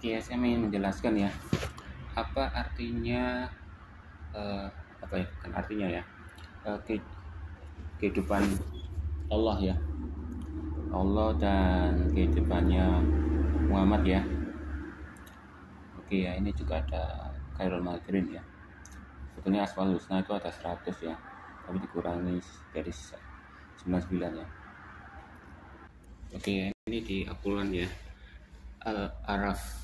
Oke, saya ingin menjelaskan ya, apa artinya apa ya? Bukan artinya ya, kehidupan Allah ya, Allah dan kehidupannya Muhammad ya. Oke ya, ini juga ada Khairul Makirin ya. Sebetulnya Asmaul Husna itu ada 100 ya, tapi dikurangi dari 99 ya. Oke ya, ini di Al-Quran ya, Al-Araf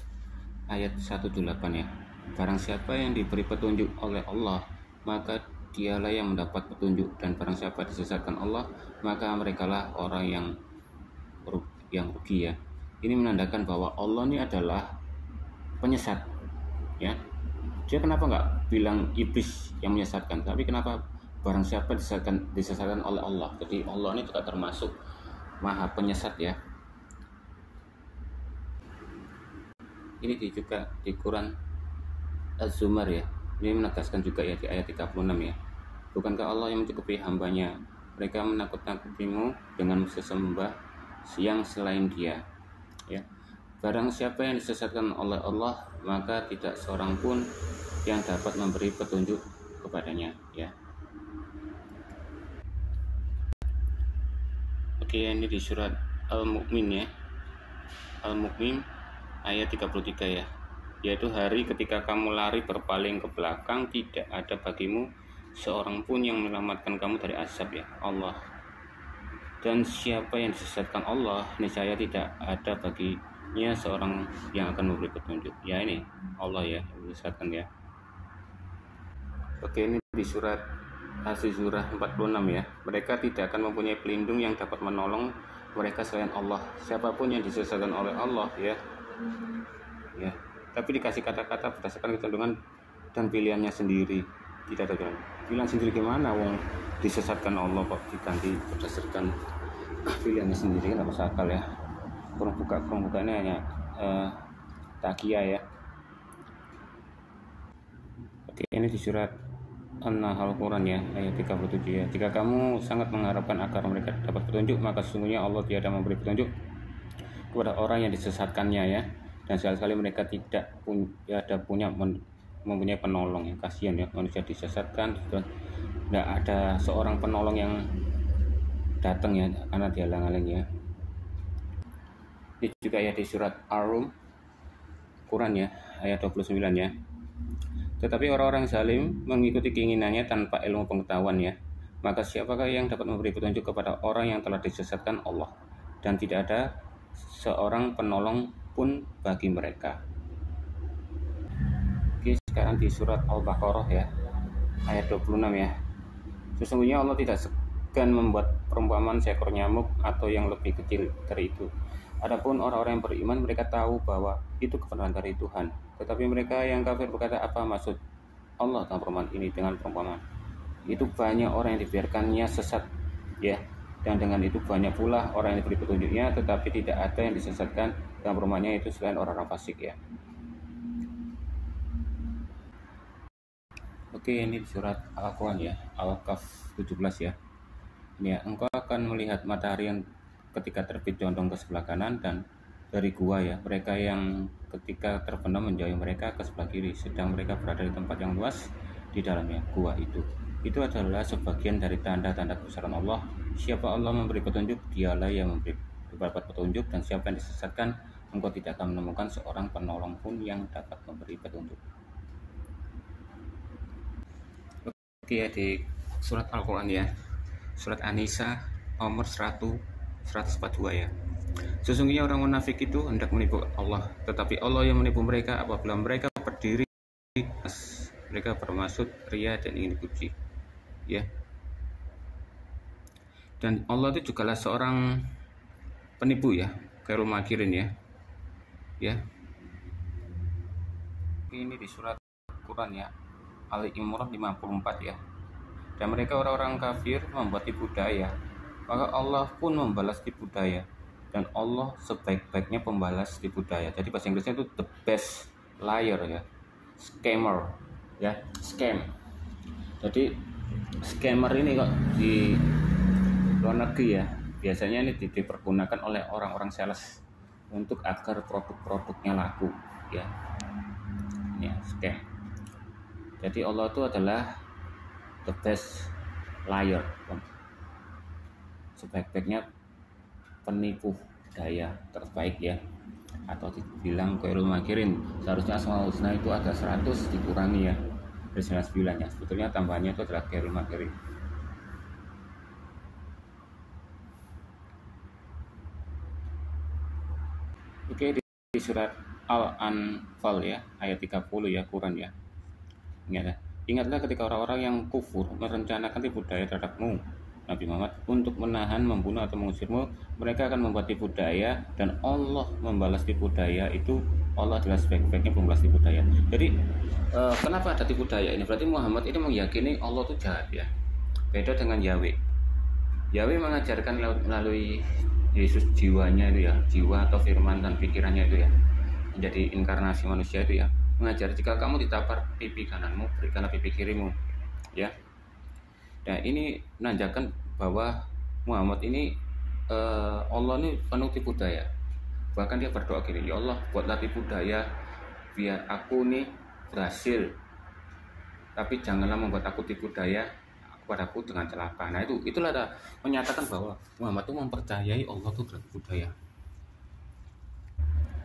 ayat 128 ya. Barang siapa yang diberi petunjuk oleh Allah, maka dialah yang mendapat petunjuk, dan barang siapa disesatkan Allah, maka merekalah orang yang rugi ya. Ini menandakan bahwa Allah ini adalah penyesat ya. Dia kenapa nggak bilang iblis yang menyesatkan, tapi kenapa barang siapa disesatkan oleh Allah. Jadi Allah ini juga termasuk maha penyesat ya. Ini juga di Quran Az-Zumar ya. Ini menegaskan juga ya di ayat 36 ya. Bukankah Allah yang mencukupi hambanya? Mereka menakut-nakutimu dengan sesembah yang selain Dia. Ya. Barang siapa yang disesatkan oleh Allah, maka tidak seorang pun yang dapat memberi petunjuk kepadanya. Ya. Oke, ini di surat Al-Mu'min ya. Al-Mu'min ayat 33 ya. Yaitu hari ketika kamu lari berpaling ke belakang, tidak ada bagimu seorang pun yang menyelamatkan kamu dari azab ya Allah. Dan siapa yang disesatkan Allah, niscaya tidak ada baginya seorang yang akan memberi petunjuk. Ya ini Allah ya yang disesatkan ya. Oke, ini di surat Az-Zurah 46 ya. Mereka tidak akan mempunyai pelindung yang dapat menolong mereka selain Allah. Siapapun yang disesatkan oleh Allah ya. Ya. Tapi dikasih kata-kata berdasarkan kecenderungan dan pilihannya sendiri. Tidak ada jalan. Pilihan sendiri gimana? Wong disesatkan Allah kok diganti berdasarkan pilihannya sendiri, kan masuk akal ya. Kurang buka ini hanya takia ya. Oke, ini di surat An-Nahl Quran ya, ayat 37 ya. Jika kamu sangat mengharapkan agar mereka dapat petunjuk, maka sesungguhnya Allah tiada memberi petunjuk kepada orang yang disesatkannya ya. Dan sekali-kali mereka tidak mempunyai penolong. Yang kasihan ya, manusia disesatkan dan tidak ada seorang penolong yang datang ya, karena dihalang-halangi ya. Ini juga ya di surat Ar-Rum Quran ya, ayat 29 ya. Tetapi orang-orang zalim mengikuti keinginannya tanpa ilmu pengetahuan ya. Maka siapakah yang dapat memberi petunjuk kepada orang yang telah disesatkan Allah, dan tidak ada seorang penolong pun bagi mereka. Oke, sekarang di surat Al-Baqarah ya, ayat 26 ya. Sesungguhnya Allah tidak segan membuat perumpamaan seekor nyamuk atau yang lebih kecil dari itu. Adapun orang-orang yang beriman, mereka tahu bahwa itu kebenaran dari Tuhan. Tetapi mereka yang kafir berkata, apa maksud Allah dalam perumpamaan ini dengan perumpamaan? Itu banyak orang yang dibiarkannya sesat ya. Dan dengan itu banyak pula orang yang diberi petunjuknya, tetapi tidak ada yang disesatkan dalam perumpamannya itu selain orang-orang fasik ya. Oke, ini surat Al-Quran ya, Al-Kahf 17 ya. Ini ya, engkau akan melihat matahari yang ketika terbit condong ke sebelah kanan dan dari gua ya, mereka yang ketika terbenam menjauhi mereka ke sebelah kiri, sedang mereka berada di tempat yang luas di dalamnya gua itu. Itu adalah sebagian dari tanda-tanda kebesaran Allah. Siapa Allah memberi petunjuk, dialah yang memberi petunjuk, dan siapa yang disesatkan, engkau tidak akan menemukan seorang penolong pun yang dapat memberi petunjuk. Oke ya, di surat Al-Quran ya, surat An-Nisa nomor 142 ya. Sesungguhnya orang munafik itu hendak menipu Allah, tetapi Allah yang menipu mereka apabila mereka berdiri, mereka bermaksud ria dan ingin dipuji ya. Dan Allah itu juga seorang penipu ya, Khairul Makirin ya. Ya. Ini di surat Quran ya, Ali Imran 54 ya. Dan mereka orang-orang kafir membuat tipu daya, maka Allah pun membalas tipu daya, dan Allah sebaik-baiknya pembalas tipu daya. Jadi bahasa Inggrisnya itu the best liar ya, scammer ya, scam. Jadi scammer ini kok di luar negeri ya, biasanya ini dipergunakan oleh orang-orang sales untuk agar produk-produknya laku ya. Ini ya, scam. Jadi Allah itu adalah the best liar, sebaik-baiknya penipu daya terbaik ya, atau dibilang khairul makirin. Seharusnya Asmaul Husna itu ada 100 dikurangi ya dari 99 ya, sebetulnya tambahannya itu adalah khairul makirin. Oke, di surat Al-Anfal ya, ayat 30 ya, Quran ya. Ingatlah ketika orang-orang yang kufur merencanakan tipu daya terhadapmu, Nabi Muhammad, untuk menahan, membunuh atau mengusirmu. Mereka akan membuat tipu daya dan Allah membalas tipu daya itu. Allah adalah sebaik-baiknya pembalas tipu daya. Jadi kenapa ada tipu daya ini? Berarti Muhammad ini meyakini Allah itu jahat ya. Beda dengan Yahweh. Yahweh mengajarkan melalui Yesus jiwanya itu ya, jiwa atau firman dan pikirannya itu ya, menjadi inkarnasi manusia itu ya, mengajar jika kamu ditampar pipi kananmu, berikanlah pipi kirimu ya. Nah ini menandakan bahwa Muhammad ini Allah ini penuh tipu daya. Bahkan dia berdoa gini, ya Allah buatlah tipu daya biar aku nih berhasil, tapi janganlah membuat aku tipu daya padaku dengan celaka. Nah itulah menyatakan bahwa Muhammad itu mempercayai Allah itu bertipu daya.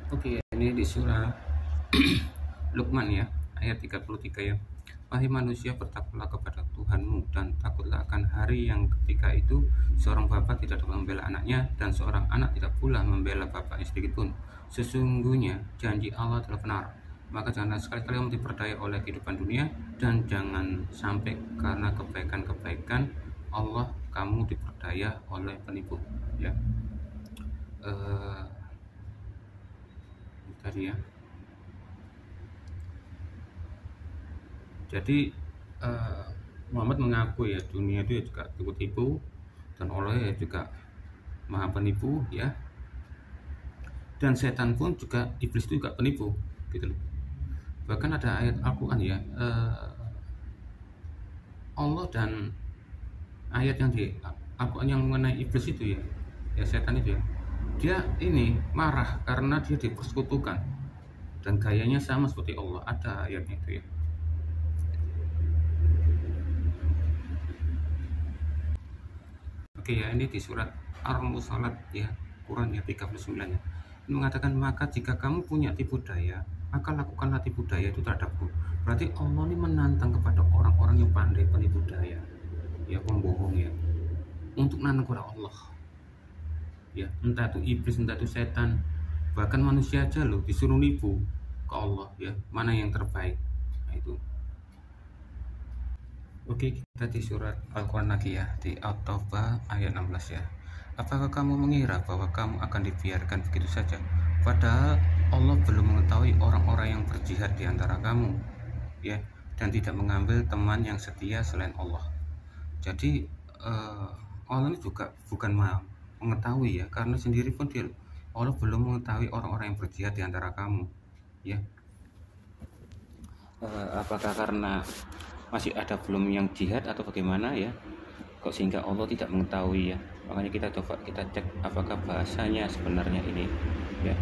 Oke, ini di surah Luqman ya, ayat 33 ya. Wahai manusia, bertakwalah kepada Tuhanmu dan takutlah akan hari yang ketika itu seorang bapak tidak dapat membela anaknya dan seorang anak tidak pula membela bapaknya sedikitpun. Sesungguhnya janji Allah adalah benar. Maka janganlah sekali-kali kamu diperdaya oleh kehidupan dunia, dan jangan sampai karena kebaikan-kebaikan Allah kamu diperdaya oleh penipu ya. Tadi ya. Jadi Muhammad mengaku ya dunia itu juga tipu-tipu dan Allah ya juga maha penipu ya, dan setan pun juga, iblis itu juga penipu gitu loh. Bahkan ada ayat Al-Quran ya, Allah dan ayat yang di Al-Quran yang mengenai iblis itu ya setan itu ya, dia ini marah karena dia dipersekutukan dan gayanya sama seperti Allah. Ada ayatnya itu ya. Oke ya, ini di surat Al-Musalat ya, Quran ya 39 ya. Ini mengatakan, maka jika kamu punya tipu daya, maka lakukanlah tipu daya itu terhadapku. Berarti Allah ini menantang kepada orang-orang yang pandai penipu daya ya, pembohong ya, untuk menantang kepada Allah ya, entah itu iblis, entah itu setan, bahkan manusia aja loh disuruh nipu ke Allah ya, mana yang terbaik. Nah itu. Oke, kita di surat Al-Quran lagi ya, di At-Taubah ayat 16 ya. Apakah kamu mengira bahwa kamu akan dibiarkan begitu saja, padahal Allah belum mengetahui orang-orang yang berjihad di antara kamu ya, dan tidak mengambil teman yang setia selain Allah. Jadi Allah ini juga bukan mengetahui ya, karena sendiri pun Allah belum mengetahui orang-orang yang berjihad di antara kamu ya. Apakah karena masih ada belum yang jihad atau bagaimana ya, kok sehingga Allah tidak mengetahui ya? Makanya kita coba kita cek apakah bahasanya sebenarnya ini ya.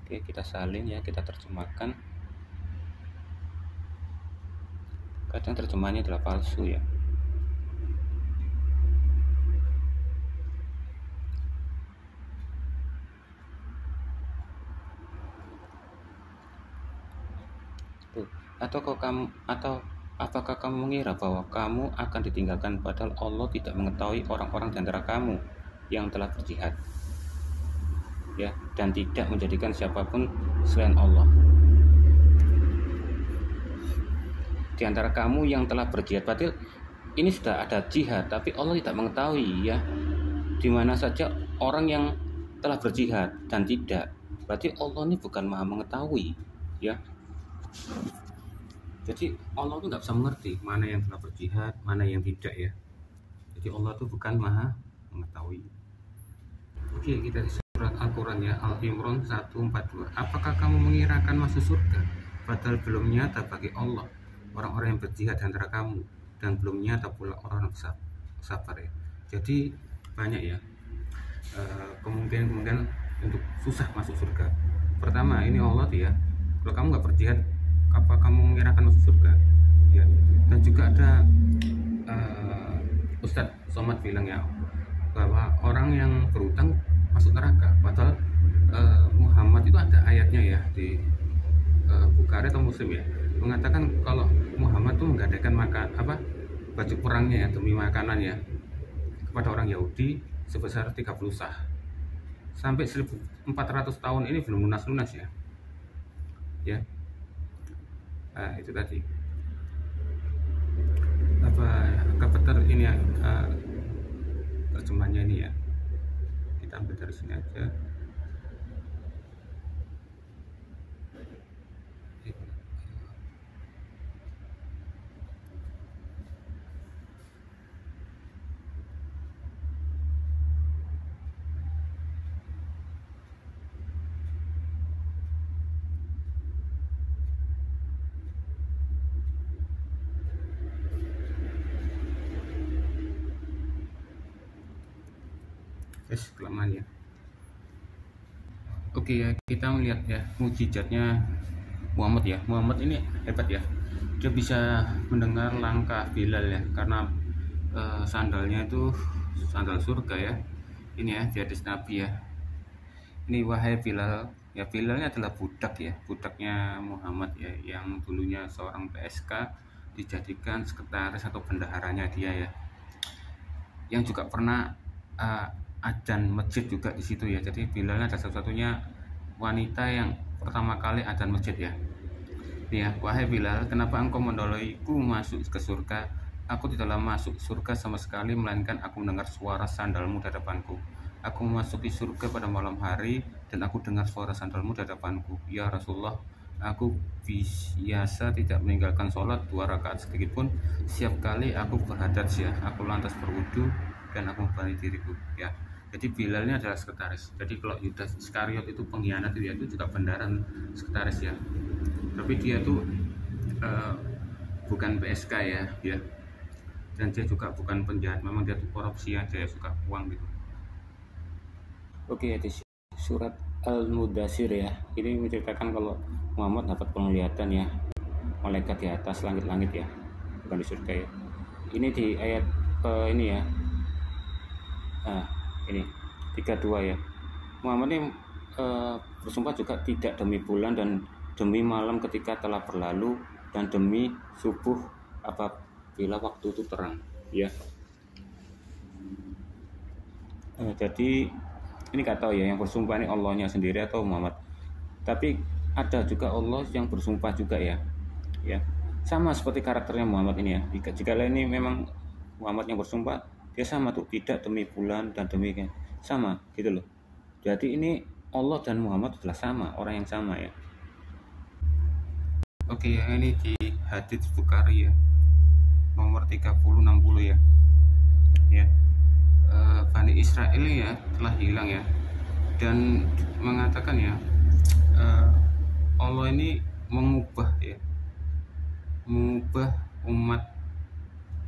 Oke, kita salin ya, kita terjemahkan. Kadang terjemahannya adalah palsu ya. Atau apakah kamu mengira bahwa kamu akan ditinggalkan padahal Allah tidak mengetahui orang-orang di antara kamu yang telah berjihad ya, dan tidak menjadikan siapapun selain Allah di antara kamu yang telah berjihad. Berarti ini sudah ada jihad tapi Allah tidak mengetahui ya, di mana saja orang yang telah berjihad dan tidak. Berarti Allah ini bukan maha mengetahui ya. Jadi Allah itu nggak bisa mengerti mana yang telah berjihad, mana yang tidak ya. Jadi Allah itu bukan maha mengetahui. Oke, kita di surat Al-Quran ya, Al-Imran 142. Apakah kamu mengira akan masuk surga, padahal belum nyata bagi Allah orang-orang yang berjihad di antara kamu, dan belum nyata pula orang-orang sabar ya. Jadi banyak ya kemungkinan untuk susah masuk surga. Pertama, ini Allah ya, kalau kamu nggak berjihad, apa kamu mengira akan masuk surga? Ya. Dan juga ada Ustadz Somad bilang ya, bahwa orang yang berutang masuk neraka. Padahal Muhammad itu ada ayatnya ya di Bukhari atau Muslim ya, mengatakan kalau Muhammad tuh menggadaikan baju perangnya ya demi makanan ya kepada orang Yahudi sebesar 30 sah. Sampai 1400 tahun ini belum lunas-lunas ya. Ya. Nah, itu tadi. Kapeter ini ya, terjemahnya ini ya. Kita ambil dari sini aja. Kelamaan ya. Oke ya, kita melihat ya mujizatnya Muhammad ya. Muhammad ini hebat ya. Dia bisa mendengar langkah Bilal ya, karena sandalnya itu sandal surga ya. Ini ya di hadis Nabi ya. Ini wahai Bilal, ya Bilalnya adalah budak ya, budaknya Muhammad ya, yang dulunya seorang PSK dijadikan sekretaris atau bendaharanya dia ya. Yang juga pernah adzan masjid juga di situ ya. Jadi Bilalnya adalah satu-satunya wanita yang pertama kali adzan masjid ya. Ya, wahai Bilal, kenapa engkau mendolaiku masuk ke surga? Aku tidaklah masuk surga sama sekali, melainkan aku mendengar suara sandalmu di hadapanku. Aku memasuki surga pada malam hari, dan aku dengar suara sandalmu di hadapanku. Ya Rasulullah, aku biasa tidak meninggalkan sholat 2 rakaat sedikit pun. Setiap kali aku berhadas ya, aku lantas berwudu dan aku membani diriku ya. Jadi Bilal ini adalah sekretaris. Jadi kalau Yudas Iskariot itu pengkhianat itu juga bendaran sekretaris ya. Tapi dia tuh bukan PSK ya, dan dia juga bukan penjahat, memang dia tuh korupsi aja ya, suka uang gitu. Oke, di surat Al-Mudassir ya, ini menceritakan kalau Muhammad dapat penglihatan ya, malaikat di atas langit-langit ya, bukan di surga ya. Ini di ayat ini ya, ini 32 ya. Muhammad ini bersumpah juga tidak demi bulan dan demi malam ketika telah berlalu dan demi subuh apabila waktu itu terang ya. Jadi ini nggak tahu ya yang bersumpah ini Allahnya sendiri atau Muhammad, tapi ada juga Allah yang bersumpah juga ya, sama seperti karakternya Muhammad ini ya. Jika ini memang Muhammad yang bersumpah, dia sama tuh, tidak demi bulan dan demi sama gitu loh. Jadi ini Allah dan Muhammad adalah sama, orang yang sama ya. Oke, yang ini di hadits Bukhari ya, nomor 3060 ya. Bani Israel ya telah hilang ya, dan mengatakan ya, Allah ini mengubah umat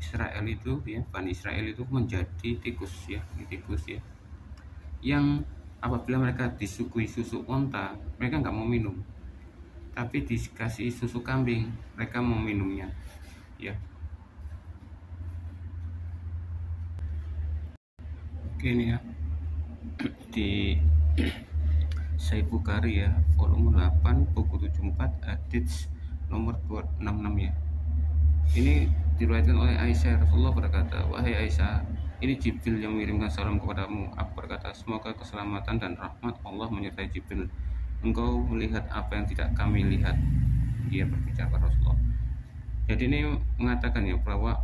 Israel itu ya, Bani Israel itu menjadi tikus ya, yang apabila mereka disuguhi susu onta, mereka nggak mau minum, tapi dikasih susu kambing mereka mau minumnya ya. Oke, ini ya di Sahih Bukhari ya, volume 8 buku 74 hadits nomor 266 ya. Ini diriwayatkan oleh Aisyah, Rasulullah berkata, wahai Aisyah, ini Jibril yang mengirimkan salam kepadamu. Aku berkata, semoga keselamatan dan rahmat Allah menyertai Jibril. Engkau melihat apa yang tidak kami lihat. Dia berbicara kepada Rasulullah. Jadi ini mengatakan ya bahwa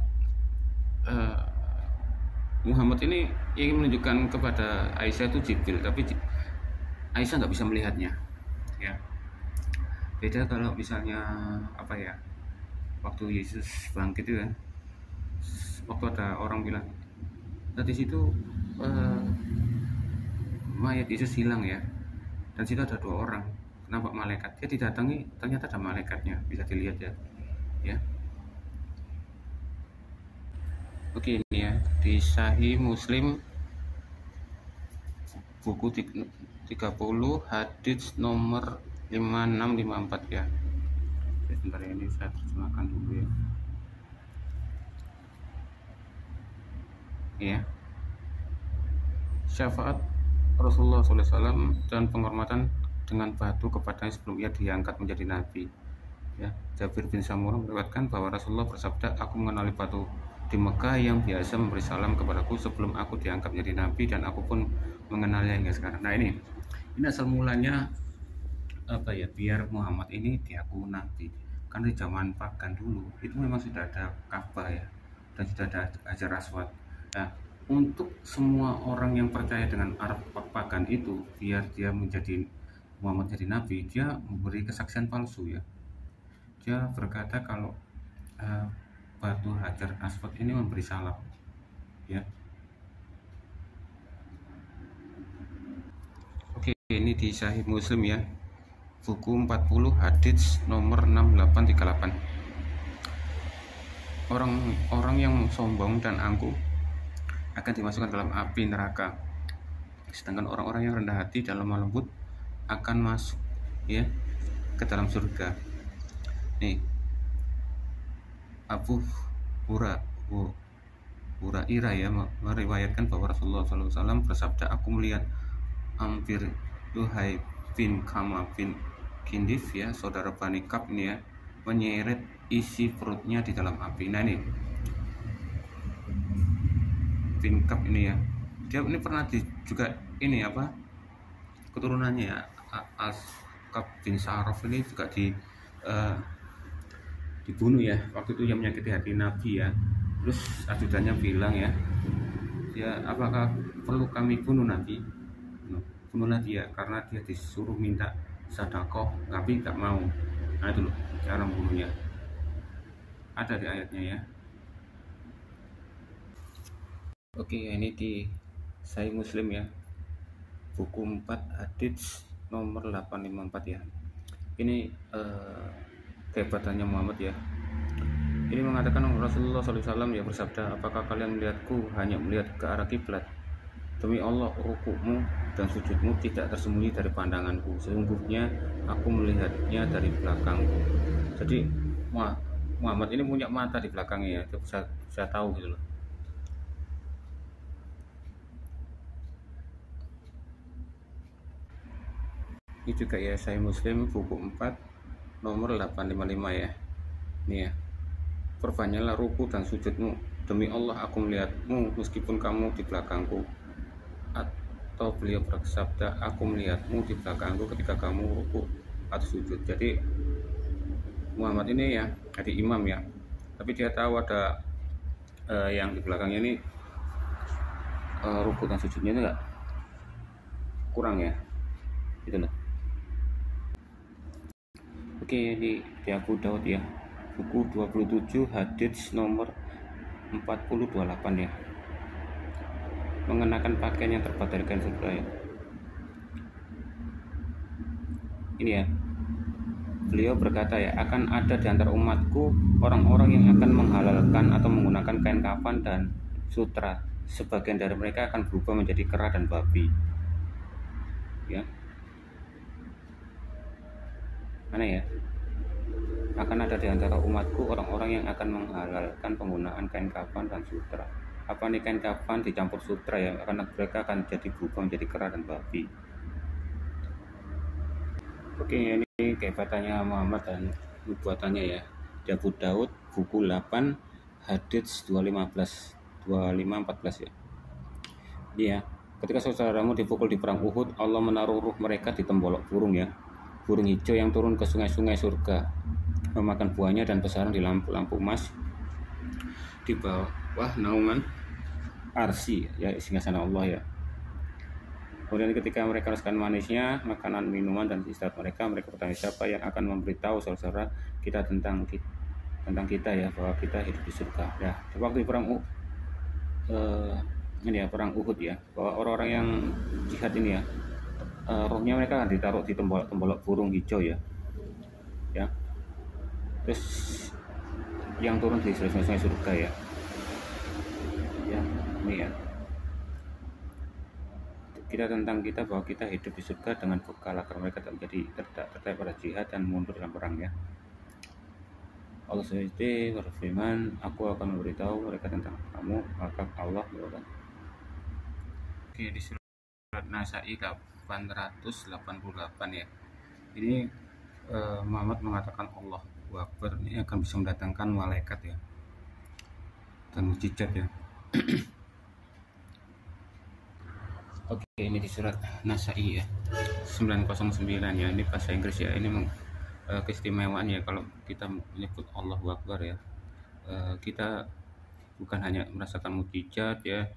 Muhammad ini ingin menunjukkan kepada Aisyah itu Jibril, tapi Aisyah nggak bisa melihatnya ya. Beda kalau misalnya waktu Yesus bangkit itu kan, waktu ada orang bilang di situ mayat Yesus hilang ya, dan situ ada 2 orang nampak malaikat. Dia didatangi, ternyata ada malaikatnya, bisa dilihat ya. Oke, ini ya di Sahih Muslim buku 30 hadits nomor 5654 ya. Sebentar ya, ini saya terjemahkan dulu ya. Ya. Syafaat Rasulullah SAW dan penghormatan dengan batu kepadanya sebelum ia diangkat menjadi nabi. Ya, Jabir bin Samurah meriwayatkan bahwa Rasulullah bersabda, aku mengenali batu di Mekah yang biasa memberi salam kepadaku sebelum aku diangkat menjadi nabi dan aku pun mengenalnya hingga sekarang. Nah ini asal mulanya apa ya, biar Muhammad ini diaku nabi. Karena di zaman pagan dulu itu memang sudah ada Ka'bah ya, dan sudah ada Hajar Aswad. Nah, untuk semua orang yang percaya dengan Arab pagan itu, biar dia menjadi Muhammad jadi nabi, dia memberi kesaksian palsu ya. Dia berkata kalau batu Hajar Aswad ini memberi salam ya. Oke, ini di Sahih Muslim ya, buku 40 hadits nomor 6838. Orang yang sombong dan angkuh akan dimasukkan dalam api neraka, sedangkan orang-orang yang rendah hati dan lemah lembut akan masuk ya ke dalam surga. Nih, Abu Hurairah ya meriwayatkan bahwa Rasulullah SAW bersabda, aku melihat Amir Luhai bin Kama bin Kindif ya, saudara Bani Kab ini ya, menyeret isi perutnya di dalam api. Nah ini bin Kab ini ya, dia ini pernah juga ini apa, keturunannya ya, As-Kab bin Saraf ini juga dibunuh ya, waktu itu yang menyakiti hati Nabi ya. Terus ajudannya bilang ya, apakah perlu kami bunuh Nabi? Bunuhlah dia, karena dia disuruh minta sedekah tapi tak mau. Nah itu loh cara membunuhnya, ada di ayatnya ya. Oke, ini di Sahih Muslim ya, buku 4 hadits nomor 854 ya. Ini kehebatannya Muhammad ya. Ini mengatakan Rasulullah SAW ya bersabda, apakah kalian melihatku hanya melihat ke arah kiblat? Demi Allah, rukukmu dan sujudmu tidak tersembunyi dari pandanganku. Sesungguhnya aku melihatnya dari belakangku. Jadi Muhammad ini punya mata di belakangnya ya, dia bisa tahu gitu loh. Ini juga ya Sahih Muslim buku 4 nomor 855 ya. Ini ya, perbanyaklah ruku dan sujudmu. Demi Allah aku melihatmu meskipun kamu di belakangku. Atau beliau bersabda, aku melihatmu di belakangku ketika kamu ruku atau sujud. Jadi Muhammad ini ya jadi imam ya, tapi dia tahu ada yang di belakangnya ini ruku dan sujudnya ini enggak kurang ya, gitu loh. Oke, di Abu Daud ya, buku 27 hadits nomor 4028 ya, mengenakan pakaian yang terbuat dari kain surga ya. Ini ya, beliau berkata ya, akan ada di antara umatku orang-orang yang akan menghalalkan atau menggunakan kain kafan dan sutra. Sebagian dari mereka akan berubah menjadi kera dan babi ya. Mana ya, akan ada di antara umatku orang-orang yang akan menghalalkan penggunaan kain kafan dan sutra. Apa nih kain kafan dicampur sutra ya, karena mereka akan jadi berubah menjadi kera dan babi. Oke, ini kehebatannya Muhammad dan nubuatannya ya. Di Abu Daud buku 8 hadits 2514 ya. Dia, ketika saudaramu dipukul di perang Uhud, Allah menaruh ruh mereka di tembolok burung ya, burung hijau yang turun ke sungai-sungai surga, memakan buahnya dan bersarang di lampu-lampu emas di bawah naungan arsy ya, singgasana Allah ya. Kemudian ketika mereka rasakan manisnya makanan, minuman dan istirahat mereka bertanya, siapa yang akan memberitahu saudara kita tentang kita ya, bahwa kita hidup di surga. Ya, waktu perang ini ya, perang Uhud ya, bahwa orang-orang yang jihad ini ya, rohnya mereka akan ditaruh di tembolok burung hijau ya. Ya. Terus yang turun di sungai surga ya. Ya, ini ya. kita tentang kita bahwa kita hidup di surga dengan bekal agar mereka tak menjadi tertarik pada jihad dan mundur dalam perang ya. Allah SWT berfirman, aku akan memberitahu mereka tentang kamu, maka Allah berkata. Oke, di surat Nasai 888 ya. Ini Muhammad mengatakan Allah Akbar ini akan bisa mendatangkan malaikat ya dan mukjizat ya. Oke, ini di surat Nasai ya 909 ya. Ini bahasa Inggris ya. Ini keistimewaan ya kalau kita menyebut Allahu Akbar ya. Kita bukan hanya merasakan mukjizat ya,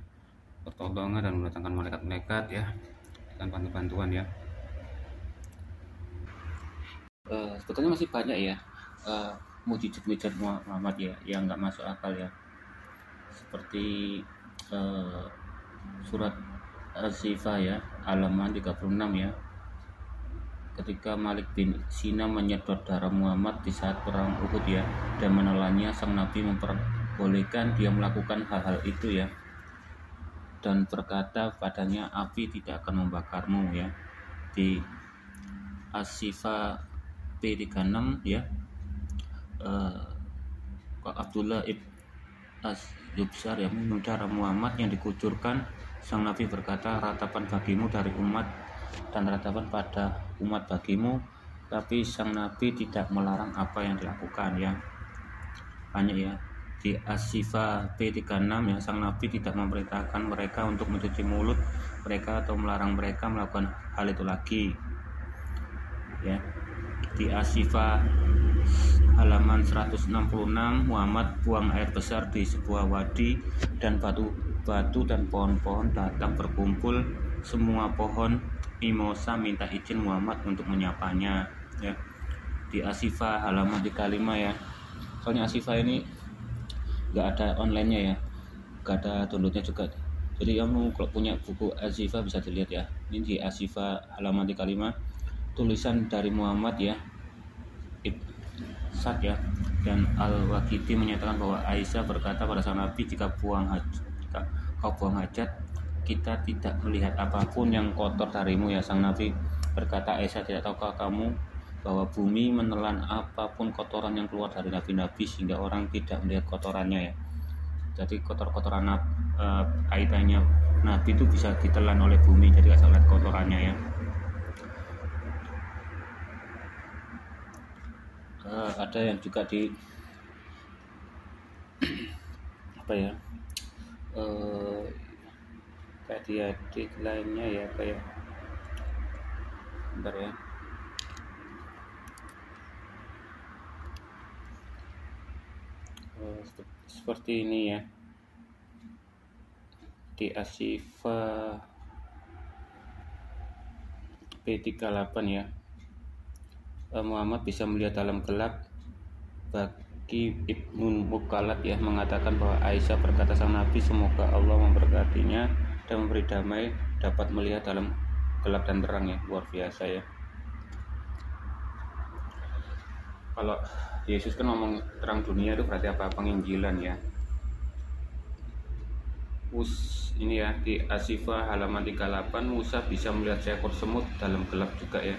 pertolongan dan mendatangkan malaikat-malaikat ya dan bantuan ya. Sebetulnya masih banyak ya mukjizat Muhammad ya yang nggak masuk akal ya, seperti surat As-Sifah ya halaman 36 ya. Ketika Malik bin Sina menyedot darah Muhammad di saat perang Uhud ya dan menelannya, sang Nabi memperbolehkan dia melakukan hal-hal itu ya dan berkata padanya, api tidak akan membakarmu ya. Di As-Sifah P36 ya, Abdullah ibn As-Yubsar yang minum darah Muhammad yang dikucurkan, sang Nabi berkata, ratapan bagimu dari umat dan ratapan pada umat bagimu. Tapi sang Nabi tidak melarang apa yang dilakukan ya. Banyak ya. Di As-Sifah P36 ya, sang Nabi tidak memerintahkan mereka untuk mencuci mulut mereka atau melarang mereka melakukan hal itu lagi ya. Di As-Sifah halaman 166, Muhammad buang air besar di sebuah wadi dan batu dan pohon-pohon datang berkumpul. Semua pohon mimosa minta izin Muhammad untuk menyapanya ya. Di As-Sifah halaman 35 ya. Soalnya As-Sifah ini nggak ada online-nya ya, nggak ada downloadnya juga. Jadi kamu kalau punya buku As-Sifah bisa dilihat ya. Ini di As-Sifah halaman 35, tulisan dari Muhammad ya Sad ya, dan Al-Waqidi menyatakan bahwa Aisyah berkata pada sang Nabi, jika kau buang hajat, kita tidak melihat apapun yang kotor darimu ya. Sang Nabi berkata, Aisyah, tidak tahukah kamu bahwa bumi menelan apapun kotoran yang keluar dari nabi-nabi sehingga orang tidak melihat kotorannya ya. Jadi kotoran kaitannya nabi itu bisa ditelan oleh bumi, jadi asal lihat kotorannya ya. Ada yang juga di apa ya, kayak di hadits lainnya ya, kayak bentar ya, seperti ini ya. Di As-Sifah P38 ya, Muhammad bisa melihat dalam gelap. Bagi Ibnu Mukalat ya mengatakan bahwa Aisyah berkata, sang Nabi semoga Allah memberkatinya dan memberi damai dapat melihat dalam gelap dan terang ya. Luar biasa ya. Kalau Yesus kan ngomong terang dunia itu berarti apa? Penginjilan ya. Ini ya di As-Sifah halaman 38, Musa bisa melihat seekor semut dalam gelap juga ya.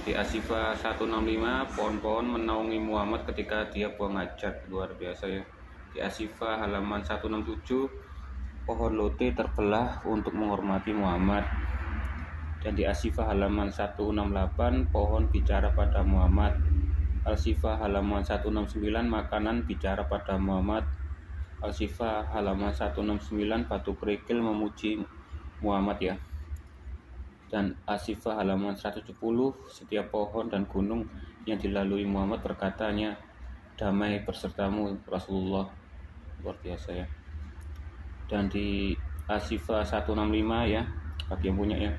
Di As-Sifah 165, pohon-pohon menaungi Muhammad ketika dia buang hajat. Luar biasa ya. Di As-Sifah halaman 167, pohon lote terbelah untuk menghormati Muhammad. Dan di As-Sifah halaman 168, pohon bicara pada Muhammad. Al-Sifah halaman 169, makanan bicara pada Muhammad. Al-Sifah halaman 169, batu kerikil memuji Muhammad ya. Dan As-Sifah halaman 170, setiap pohon dan gunung yang dilalui Muhammad berkatanya, damai bersertamu Rasulullah. Luar biasa ya. Dan di As-Sifah 165 ya, bagi yang punya ya,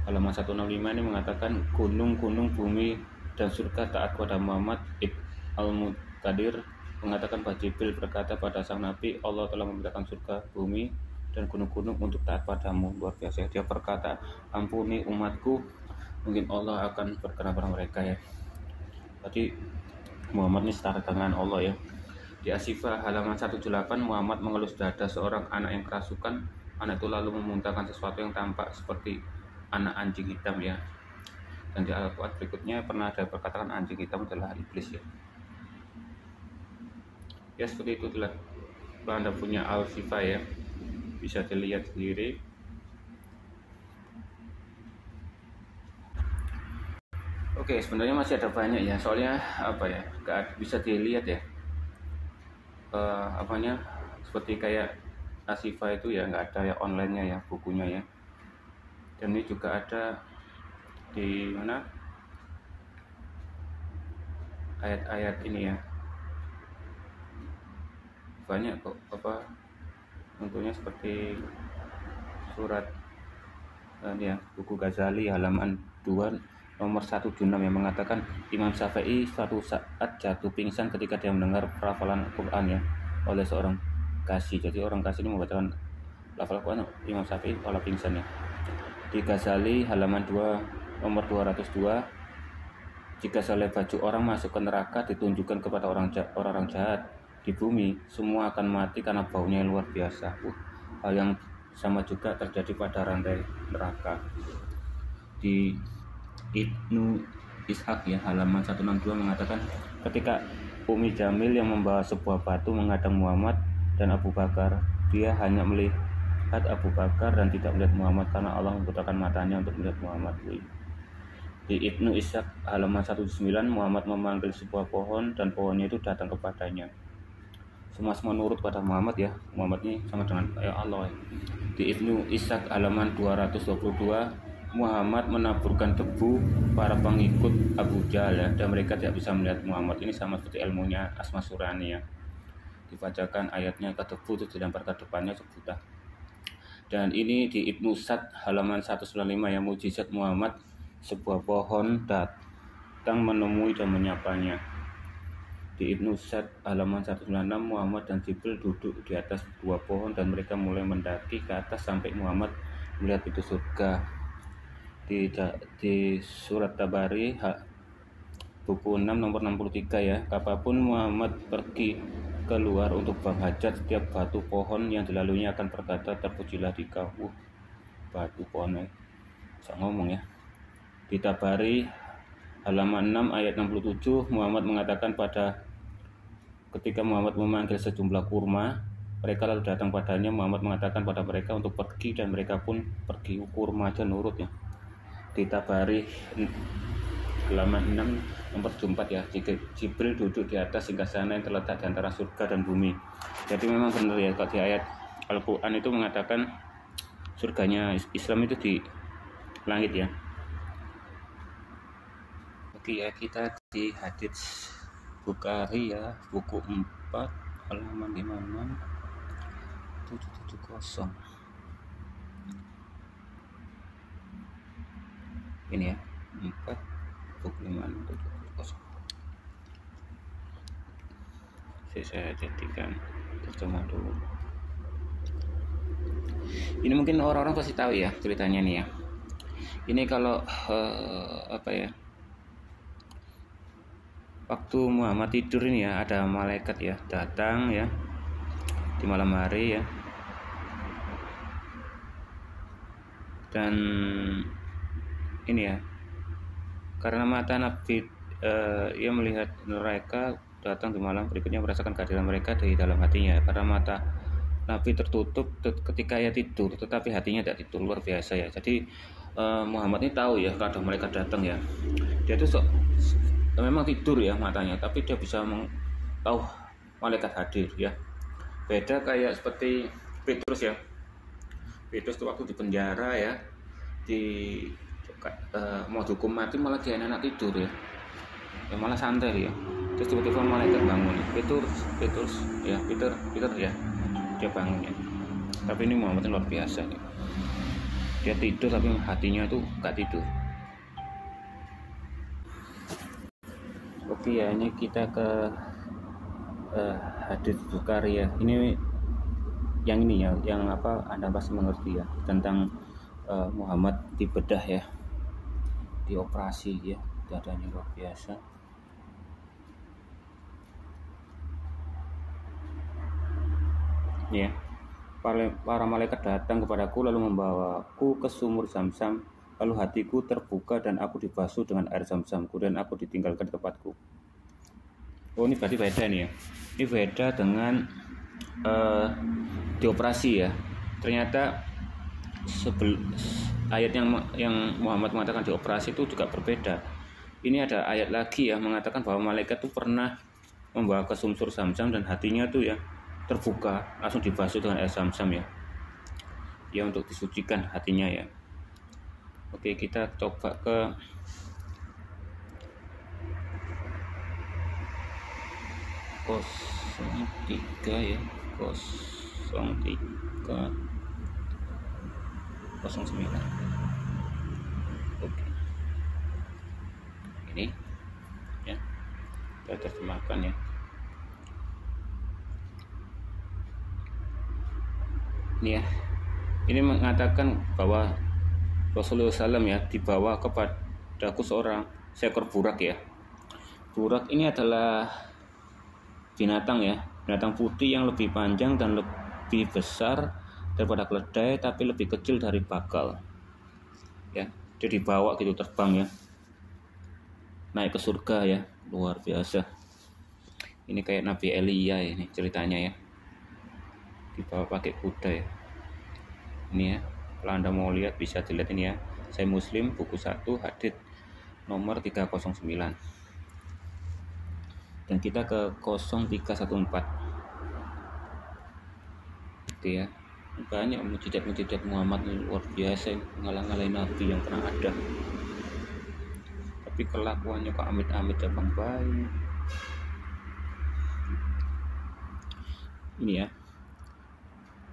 halaman 165 ini mengatakan, gunung-gunung bumi dan surga taat pada Muhammad. Ibn Al-Muqtadir mengatakan bahwa Jibril berkata pada sang Nabi, Allah telah memerintahkan surga, bumi dan gunung-gunung untuk taat padamu. Luar biasa. Dia berkata, ampuni umatku, mungkin Allah akan berkenan pada mereka ya. Jadi Muhammad ini setara dengan Allah ya. Di As-Sifah halaman 178, Muhammad mengelus dada seorang anak yang kerasukan anak itu lalu memuntahkan sesuatu yang tampak seperti anak anjing hitam ya. Dan di Al-Quran berikutnya pernah ada perkataan anjing hitam adalah iblis ya. Ya seperti itu itulah. Kalau Anda punya Al-Shifa ya, bisa dilihat sendiri. Oke, sebenarnya masih ada banyak ya, soalnya apa ya, gak bisa dilihat ya. Apanya seperti kayak Al-Shifa itu ya nggak ada ya online-nya ya, bukunya ya. Dan ini juga ada di mana ayat-ayat ini ya, banyak kok apa contohnya seperti surat ya, buku Ghazali halaman 2 nomor 176 yang mengatakan Imam Syafi'i suatu saat jatuh pingsan ketika dia mendengar hafalan Quran ya oleh seorang kasih. Jadi orang kasih ini membacakan lafal Quran, Imam Syafi'i kalau pingsan ya. Di Ghazali halaman 2 nomor 202, jika selai baju orang masuk ke neraka ditunjukkan kepada orang jahat di bumi, semua akan mati karena baunya yang luar biasa. Hal yang sama juga terjadi pada rantai neraka. Di Ibnu Ishaq ya halaman 162 mengatakan ketika Umi Jamil yang membawa sebuah batu menghadang Muhammad dan Abu Bakar, dia hanya melihat Abu Bakar dan tidak melihat Muhammad karena Allah membutakan matanya untuk melihat Muhammad. Di Ibnu Ishaq halaman 109, Muhammad memanggil sebuah pohon dan pohonnya itu datang kepadanya. Semua nurut pada Muhammad ya. Muhammad ini sama dengan Allah ya. Di Ibnu Ishaq halaman 222, Muhammad menaburkan debu para pengikut Abu Jahal ya, dan mereka tidak bisa melihat Muhammad. Ini sama seperti ilmunya Asma Surani ya. Dibacakan ayatnya ke debu itu dilempar ke depannya sebutan. Dan ini di Ibnu Sa'd halaman 195 yang mujizat Muhammad, sebuah pohon datang menemui dan menyapanya. Di Ibnu Sa'd halaman 196, Muhammad dan Jibril duduk di atas dua pohon dan mereka mulai mendaki ke atas sampai Muhammad melihat pintu surga. Di surat Tabari buku 6 nomor 63 ya, kapanpun Muhammad pergi keluar untuk buang hajat, setiap batu pohon yang dilaluinya akan berkata, terpujilah dikau. Batu pohonnya bisa ngomong ya. Di Tabari halaman 6 ayat 67, Muhammad mengatakan ketika Muhammad memanggil sejumlah kurma, mereka lalu datang padanya. Muhammad mengatakan pada mereka untuk pergi dan mereka pun pergi. Kurma aja nurut ya. Di Tabari halaman 6 nomor 4 ya, Jibril duduk di atas singgasana yang terletak di antara surga dan bumi. Jadi memang benar ya, kalau di ayat Al-Quran itu mengatakan surganya Islam itu di langit ya. Oke ya, kita di hadits Bukhari ya, buku 4 halaman 56 770. Ini ya, 4 buku 56 770. Saya jadikan terjemah dulu. Ini mungkin orang-orang pasti tahu ya ceritanya nih ya. Ini kalau apa ya, waktu Muhammad tidur ini ya, ada malaikat ya datang ya di malam hari ya, dan ini ya, karena mata Nabi ia melihat mereka datang di malam berikutnya, merasakan kehadiran mereka di dalam hatinya. Karena mata Nabi tertutup ketika ia tidur, tetapi hatinya tidak tidur. Luar biasa ya. Jadi Muhammad ini tahu ya kalau mereka datang ya. Dia tuh memang tidur ya matanya, tapi dia bisa tahu malaikat hadir ya. Beda kayak seperti Petrus ya. Petrus itu waktu di penjara ya, mau dihukum mati malah dia enak tidur ya, malah santai ya. Terus tiba-tiba malaikat bangun, Petrus ya, Peter ya, dia bangun ya. Tapi ini Muhammad luar biasa ya. Dia tidur tapi hatinya itu gak tidur. Oke ya, ini kita ke hadits Bukhari ya. Ini yang ini ya, yang apa Anda pasti mengerti ya, tentang Muhammad dibedah ya, dioperasi ya, dadanya luar biasa. Ya, para malaikat datang kepadaku lalu membawaku ke sumur Zam-Zam, lalu hatiku terbuka dan aku dibasuh dengan air Zam-Zam, kemudian aku ditinggalkan di tempatku. Oh, ini berarti beda nih ya. Ini beda dengan dioperasi ya. Ternyata ayat yang Muhammad mengatakan dioperasi itu juga berbeda. Ini ada ayat lagi ya mengatakan bahwa malaikat itu pernah membawa ke sumur Zam-Zam dan hatinya tuh ya terbuka, langsung dibasuh dengan air Zam-Zam ya. Ya, untuk disucikan hatinya ya. Oke, kita coba ke tiga ya, 0309. Oke, ini ya kita terjemahkan ya. Ini ya, ini mengatakan bahwa Rasulullah SAW ya dibawa kepadaku seekor burak ya. Burak ini adalah binatang ya, binatang putih yang lebih panjang dan lebih besar daripada keledai, tapi lebih kecil dari bakal ya. Dia dibawa gitu, terbang ya, naik ke surga ya, luar biasa. Ini kayak Nabi Elia ya, ini ceritanya ya, dibawa pakai kuda ya. Ini ya, kalau Anda mau lihat bisa dilihat ini ya, Sahih Muslim buku 1 hadits nomor 309. Dan kita ke 0314. Oke ya, banyak mujizat Muhammad luar biasa, ngalah-ngalahin nabi yang pernah ada. Tapi kelakuannya kok amit-amit cabang bayi. Ini ya,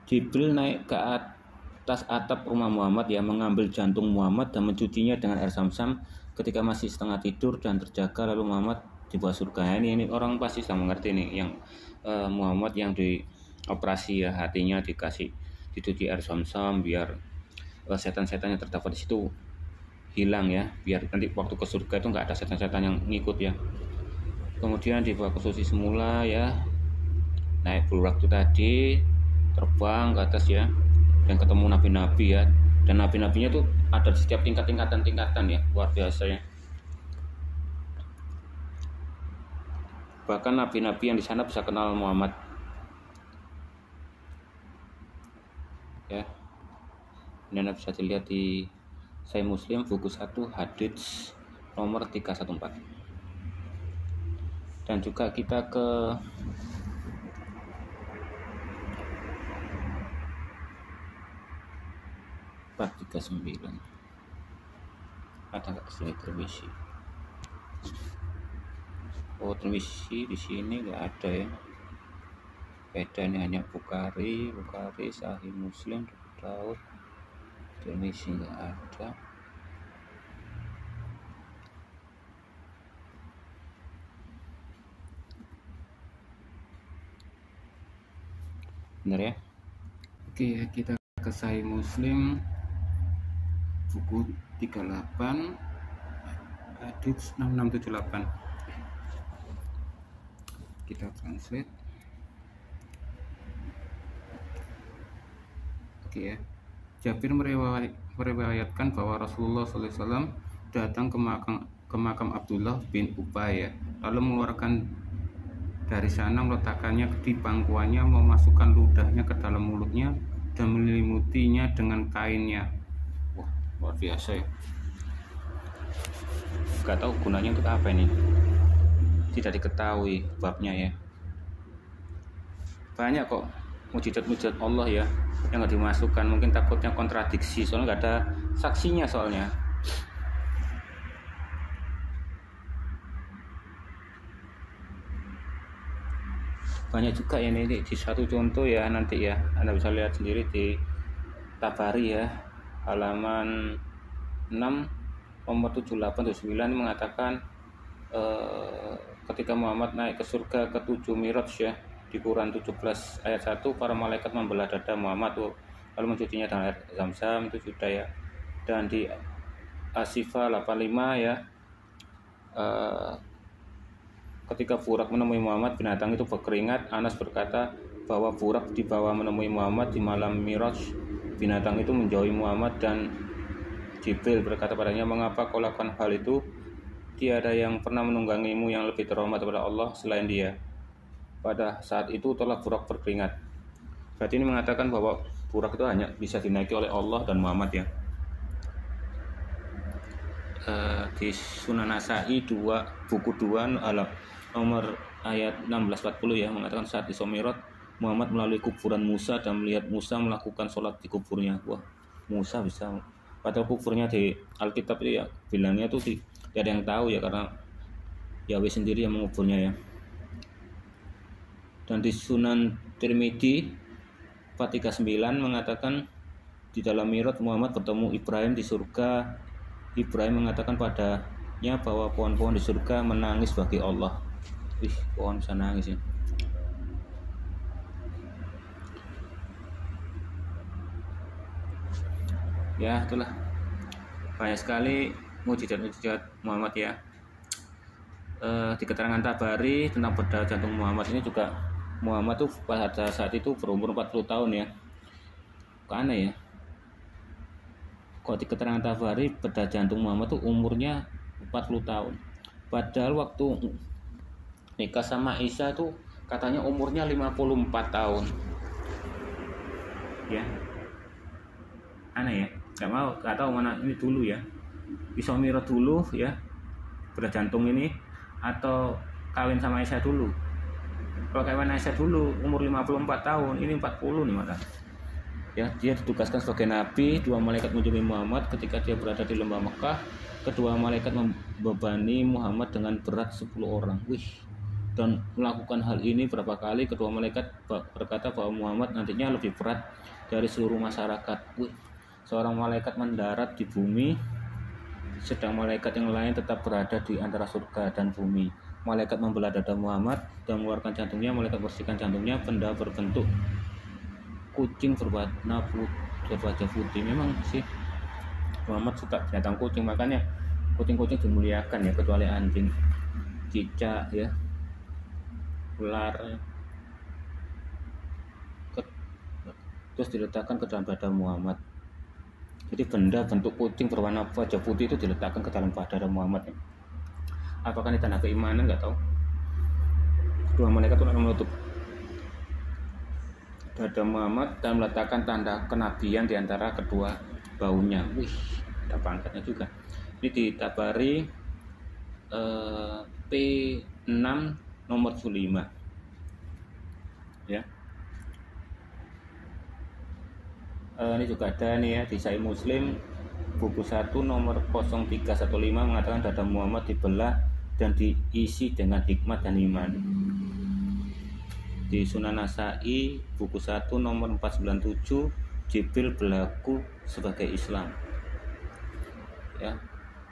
Jibril naik ke atas atap rumah Muhammad ya, mengambil jantung Muhammad dan mencucinya dengan air Zam-Zam ketika masih setengah tidur dan terjaga, lalu Muhammad dibawa surga. Ini orang pasti sudah mengerti nih, yang Muhammad yang dioperasi ya, hatinya dicuci air Zam-Zam biar setan-setan yang terdapat di situ hilang ya, biar nanti waktu ke surga itu nggak ada setan-setan yang ngikut ya. Kemudian dibawa ke posisi semula ya, naik burak itu tadi, terbang ke atas ya, dan ketemu nabi-nabi ya, dan nabi-nabinya tuh ada di setiap tingkatan ya, luar biasa ya. Bahkan nabi-nabi yang di sana bisa kenal Muhammad ya. Ini Anda bisa dilihat di Sahih Muslim buku 1 hadits nomor 314. Dan juga kita ke Part 39. Ada nggak kesini Tirmizi? Oh, Tirmizi di sini nggak ada ya. Beda nih, hanya Bukhari, Sahih Muslim, Daud, Tirmizi nggak ada. Benar ya? Oke, kita ke Sahih Muslim buku 38 hadits 6678. Kita translate. Oke ya. Jabir meriwayatkan bahwa Rasulullah SAW datang ke makam Abdullah bin Ubay ya, lalu mengeluarkan dari sana, meletakkannya di pangkuannya, memasukkan ludahnya ke dalam mulutnya dan menyelimuti-nya dengan kainnya. Wah, luar biasa ya. Gak tahu gunanya untuk apa ini, tidak diketahui babnya ya. Banyak kok mujizat Allah ya yang nggak dimasukkan, mungkin takutnya kontradiksi, soalnya nggak ada saksinya soalnya. Banyak juga ya, ini di satu contoh ya, nanti ya Anda bisa lihat sendiri di Tabari ya, halaman 6 nomor 78-79 mengatakan ketika Muhammad naik ke surga ke-7 Miraj ya, di Quran 17 ayat 1, para malaikat membelah dada Muhammad lalu mencucinya dengan air Zam-Zam, itu sudah ya. Dan di Asifah 85 ya, ketika burak menemui Muhammad, binatang itu berkeringat. Anas berkata, bahwa Burak dibawa menemui Muhammad di malam Miraj. Binatang itu menjauhi Muhammad dan Jibril berkata padanya, "Mengapa kau lakukan hal itu? Tiada yang pernah menunggangimu yang lebih terhormat kepada Allah selain Dia." Pada saat itu telah Burak berkeringat. Berarti ini mengatakan bahwa Burak itu hanya bisa dinaiki oleh Allah dan Muhammad ya. Di Sunan Nasa'i buku 2 nomor ayat 1640 ya, mengatakan saat Isra Mi'raj Muhammad melalui kuburan Musa dan melihat Musa melakukan sholat di kuburnya. Wah, Musa bisa, padahal kuburnya di Alkitab itu ya bilangnya tuh tidak ada yang tahu ya, karena Yahweh sendiri yang menguburnya ya. Dan di Sunan Tirmidzi 439 mengatakan di dalam Mi'raj Muhammad bertemu Ibrahim di surga. Ibrahim mengatakan padanya bahwa pohon-pohon di surga menangis bagi Allah. Pohon bisa nangis ya. Ya, itulah banyak sekali mukjizat-mukjizat Muhammad ya. Di keterangan Tabari tentang bedah jantung Muhammad ini juga, Muhammad tuh pada saat itu berumur 40 tahun ya. Kok aneh ya? Kok di keterangan Tabari bedah jantung Muhammad tuh umurnya 40 tahun. Padahal waktu nikah sama Isa tuh katanya umurnya 54 tahun. Ya. Aneh ya? Gak tahu mana ini dulu ya. Isra Mi'raj dulu ya, bedah jantung ini, atau kawin sama Aisyah dulu. Kalau kawin Aisyah dulu umur 54 tahun, ini 40 nih maka. Ya, dia ditugaskan sebagai nabi. Dua malaikat mengunjungi Muhammad ketika dia berada di lembah Mekah. Kedua malaikat membebani Muhammad dengan berat 10 orang. Dan melakukan hal ini berapa kali, kedua malaikat berkata bahwa Muhammad nantinya lebih berat dari seluruh masyarakat. Seorang malaikat mendarat di bumi, sedang malaikat yang lain tetap berada di antara surga dan bumi. Malaikat membelah dada Muhammad dan mengeluarkan jantungnya. Malaikat bersihkan jantungnya. Benda berbentuk kucing berwajah putih. Memang sih Muhammad suka binatang kucing, makanya kucing-kucing dimuliakan ya, kecuali anjing, cicak ya, ular ya. Terus diletakkan ke dalam dada Muhammad. Jadi benda bentuk kucing berwarna wajah putih itu diletakkan ke dalam dada Muhammad ya. Apakah ini tanda keimanan? Nggak tahu. Kedua malaikat itu akan menutup dada Muhammad dan meletakkan tanda kenabian di antara kedua baunya. Ada pangkatnya juga. Ini di Tabari P6 nomor 5 ya. Ini juga ada nih ya di Sahih Muslim buku 1 nomor 0315 mengatakan dada Muhammad dibelah dan diisi dengan hikmat dan iman. Di Sunan Nasa'i buku 1 nomor 497 Jibril berlaku sebagai Islam ya.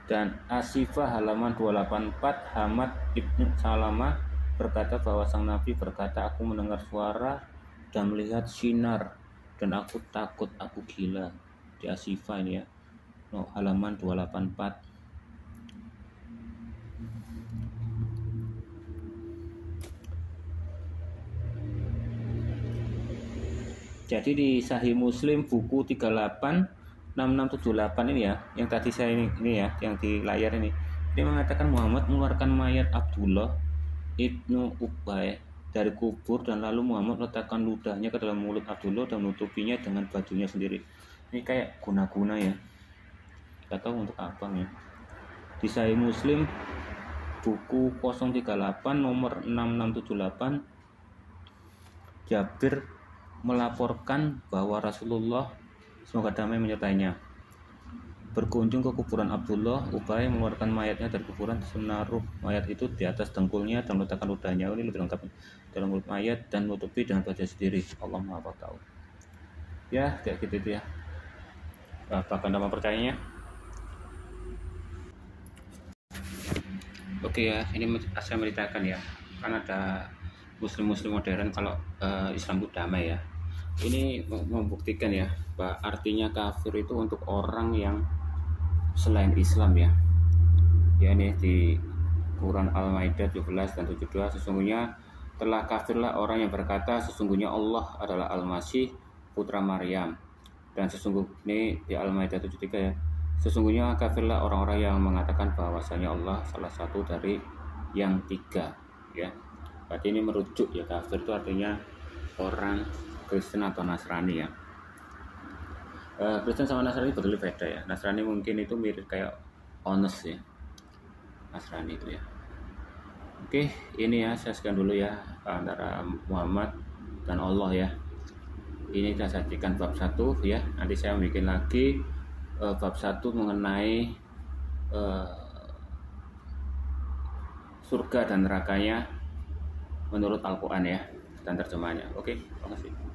Dan Asifah halaman 284 Hamad Ibnu Salama berkata bahwa sang Nabi berkata, "Aku mendengar suara dan melihat sinar dan aku takut, aku gila." Di Asifah ini ya, halaman 284. Jadi di Sahih Muslim buku 386678 ini ya, yang tadi saya ini ya, yang di layar ini mengatakan Muhammad mengeluarkan mayat Abdullah ibnu Ubay dari kubur dan lalu Muhammad letakkan ludahnya ke dalam mulut Abdullah dan menutupinya dengan bajunya sendiri. Ini kayak guna-guna ya, nggak tahu untuk apa ya. Di Sahih Muslim buku 038 nomor 6678 Jabir melaporkan bahwa Rasulullah semoga damai menyertainya berkunjung ke kuburan Abdullah. Ubay mengeluarkan mayatnya dari kuburan, menaruh mayat itu di atas dengkulnya dan meletakkan ludahnya. Ini lebih lengkap dalam mulut mayat dan menutupi dengan baju sendiri. Allah Maha Tahu. Ya kayak gitu itu ya. Bahkan nama percayanya. Oke ya, ini saya menceritakan ya, kan ada Muslim modern kalau Islam itu damai ya. Ini membuktikan ya bahwa artinya kafir itu untuk orang yang selain Islam ya. Ya ini di Quran Al-Maidah 17 dan 72, sesungguhnya telah kafirlah orang yang berkata sesungguhnya Allah adalah Al-Masih putra Maryam. Dan sesungguhnya di Al-Maidah 73 ya. Sesungguhnya kafirlah orang-orang yang mengatakan bahwasanya Allah salah satu dari yang tiga ya. Berarti ini merujuk ya, kafir itu artinya orang Kristen atau Nasrani ya. Kristen sama Nasrani betul beda ya. Nasrani mungkin itu mirip kayak honest ya, Nasrani itu ya. Oke, ini ya saya sekian dulu ya antara Muhammad dan Allah ya. Ini saya sajikan bab 1 ya. Nanti saya bikin lagi bab 1 mengenai surga dan nerakanya menurut Al-Quran ya, dan terjemahnya. Oke, terima kasih.